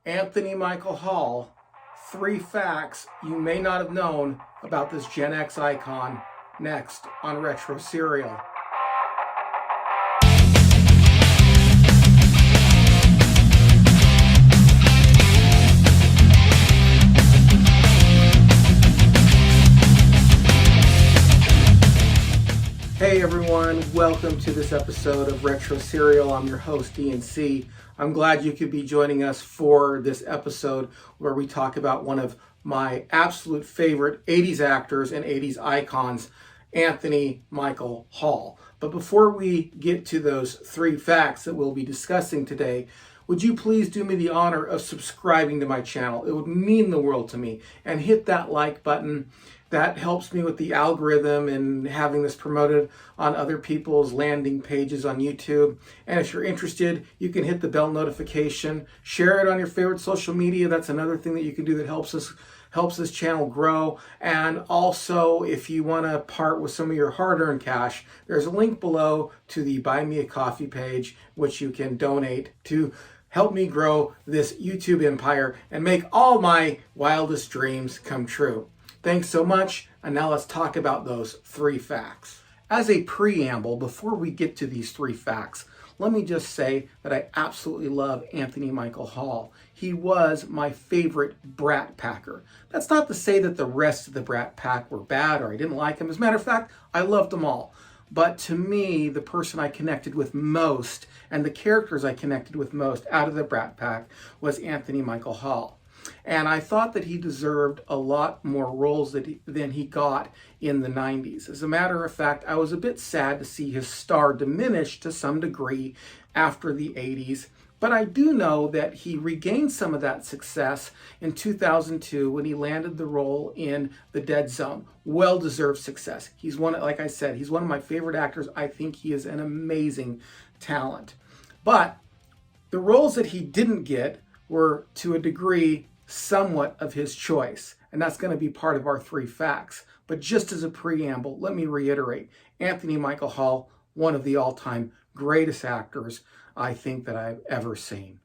Anthony Michael Hall, 3 facts you may not have known about this Gen X icon, next on Retro Serial. Hey everyone, welcome to this episode of Retro Serial. I'm your host, DNC. I'm glad you could be joining us for this episode where we talk about one of my absolute favorite 80s actors and 80s icons, Anthony Michael Hall. But before we get to those 3 facts that we'll be discussing today, would you please do me the honor of subscribing to my channel? It would mean the world to me. And hit that like button. That helps me with the algorithm and having this promoted on other people's landing pages on YouTube. And if you're interested, you can hit the bell notification. Share it on your favorite social media. That's another thing that you can do that helps this channel grow. And also, if you want to part with some of your hard-earned cash, there's a link below to the Buy Me a Coffee page, which you can donate to help me grow this YouTube empire and make all my wildest dreams come true. Thanks so much, and now let's talk about those 3 facts. As a preamble, before we get to these 3 facts, let me just say that I absolutely love Anthony Michael Hall. He was my favorite Brat Packer. That's not to say that the rest of the Brat Pack were bad or I didn't like them. As a matter of fact, I loved them all. But to me, the person I connected with most and the characters I connected with most out of the Brat Pack was Anthony Michael Hall. And I thought that he deserved a lot more roles than he got in the 90s. As a matter of fact, I was a bit sad to see his star diminish to some degree after the 80s. But I do know that he regained some of that success in 2002 when he landed the role in The Dead Zone. Well-deserved success. Like I said, he's one of my favorite actors. I think he is an amazing talent. But the roles that he didn't get were, to a degree, somewhat of his choice. And that's going to be part of our 3 facts. But just as a preamble, let me reiterate, Anthony Michael Hall, one of the all-time greatest actors I think that I've ever seen.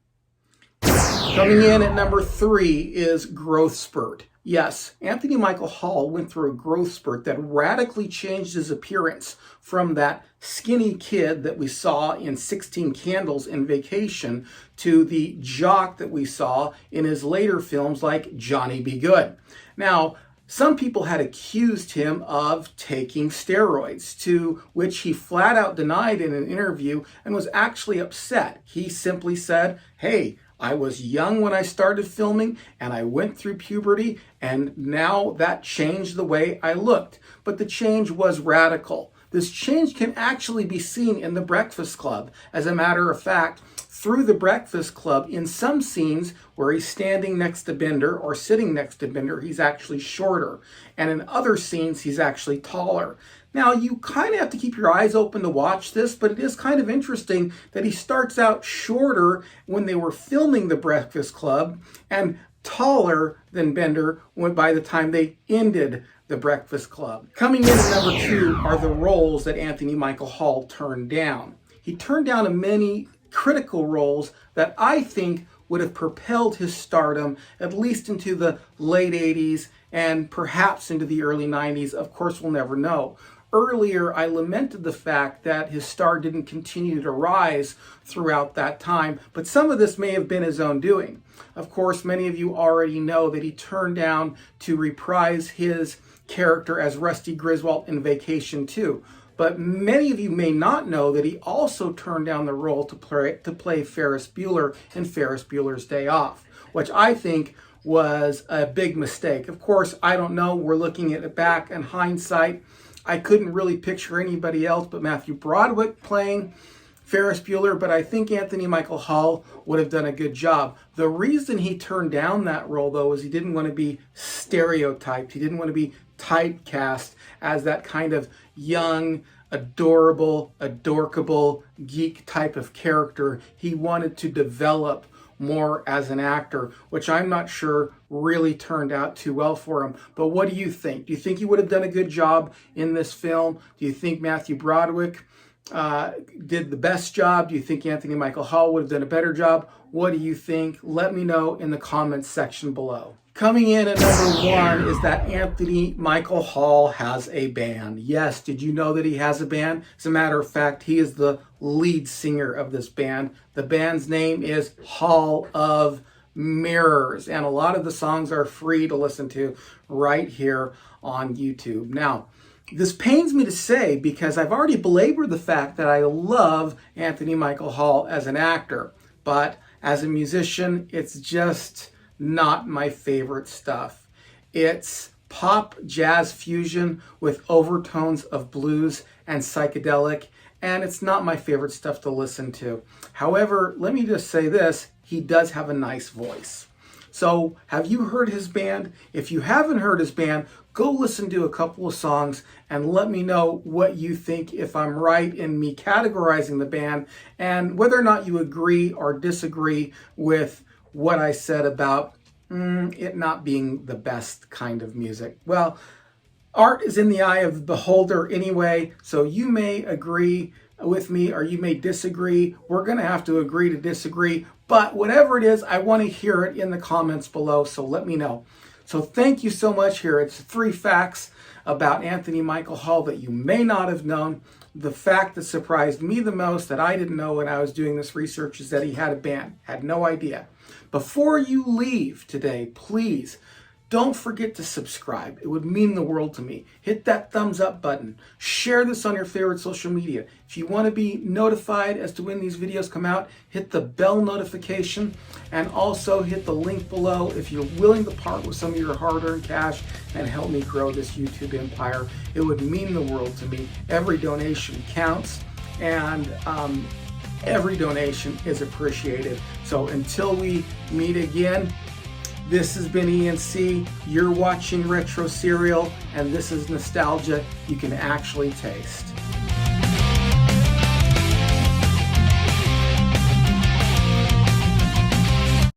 Coming in at number 3 is growth spurt. Yes, Anthony Michael Hall went through a growth spurt that radically changed his appearance from that skinny kid that we saw in 16 Candles and Vacation to the jock that we saw in his later films like Johnny Be Good. Now, some people had accused him of taking steroids, to which he flat out denied in an interview and was actually upset. He simply said, "Hey, I was young when I started filming and I went through puberty and now that changed the way I looked." But the change was radical. This change can actually be seen in The Breakfast Club. As a matter of fact, through The Breakfast Club, in some scenes where he's standing next to Bender or sitting next to Bender, he's actually shorter. And in other scenes, he's actually taller. Now, you kind of have to keep your eyes open to watch this, but it is kind of interesting that he starts out shorter when they were filming The Breakfast Club and taller than Bender by the time they ended The Breakfast Club. Coming in at number 2 are the roles that Anthony Michael Hall turned down. He turned down many critical roles that I think would have propelled his stardom at least into the late 80s and perhaps into the early 90s. Of course, we'll never know. Earlier, I lamented the fact that his star didn't continue to rise throughout that time, but some of this may have been his own doing. Of course, many of you already know that he turned down to reprise his character as Rusty Griswold in Vacation 2. But many of you may not know that he also turned down the role to play Ferris Bueller in Ferris Bueller's Day Off, which I think was a big mistake. Of course, I don't know. We're looking at it back in hindsight. I couldn't really picture anybody else but Matthew Broderick playing Ferris Bueller, but I think Anthony Michael Hall would have done a good job. The reason he turned down that role, though, is he didn't want to be stereotyped. He didn't want to be typecast as that kind of young, adorable, adorkable, geek type of character. He wanted to develop more as an actor, which I'm not sure really turned out too well for him. But what do you think? Do you think he would have done a good job in this film? Do you think Matthew Broderick did the best job? Do you think Anthony Michael Hall would have done a better job? What do you think? Let me know in the comments section below. Coming in at number 1 is that Anthony Michael Hall has a band. Yes, did you know that he has a band? As a matter of fact, he is the lead singer of this band. The band's name is Hall of Mirrors, and a lot of the songs are free to listen to right here on YouTube. Now, this pains me to say because I've already belabored the fact that I love Anthony Michael Hall as an actor, but as a musician, it's just not my favorite stuff. It's pop jazz fusion with overtones of blues and psychedelic, and it's not my favorite stuff to listen to. However, let me just say this, he does have a nice voice. So, have you heard his band? If you haven't heard his band, go listen to a couple of songs and let me know what you think, if I'm right in me categorizing the band, and whether or not you agree or disagree with what I said about it not being the best kind of music. Well, art is in the eye of the beholder anyway, so you may agree with me or you may disagree. We're going to have to agree to disagree, but whatever it is, I want to hear it in the comments below, so let me know. So thank you so much. Here, it's 3 facts about Anthony Michael Hall that you may not have known. The fact that surprised me the most that I didn't know when I was doing this research is that he had a band. Had no idea. Before you leave today, please don't forget to subscribe. It would mean the world to me. Hit that thumbs up button. Share this on your favorite social media. If you want to be notified as to when these videos come out, hit the bell notification and also hit the link below if you're willing to part with some of your hard-earned cash and help me grow this YouTube empire. It would mean the world to me. Every donation counts, and every donation is appreciated. So until we meet again, this has been ENC. You're watching Retro Serial, and this is nostalgia you can actually taste.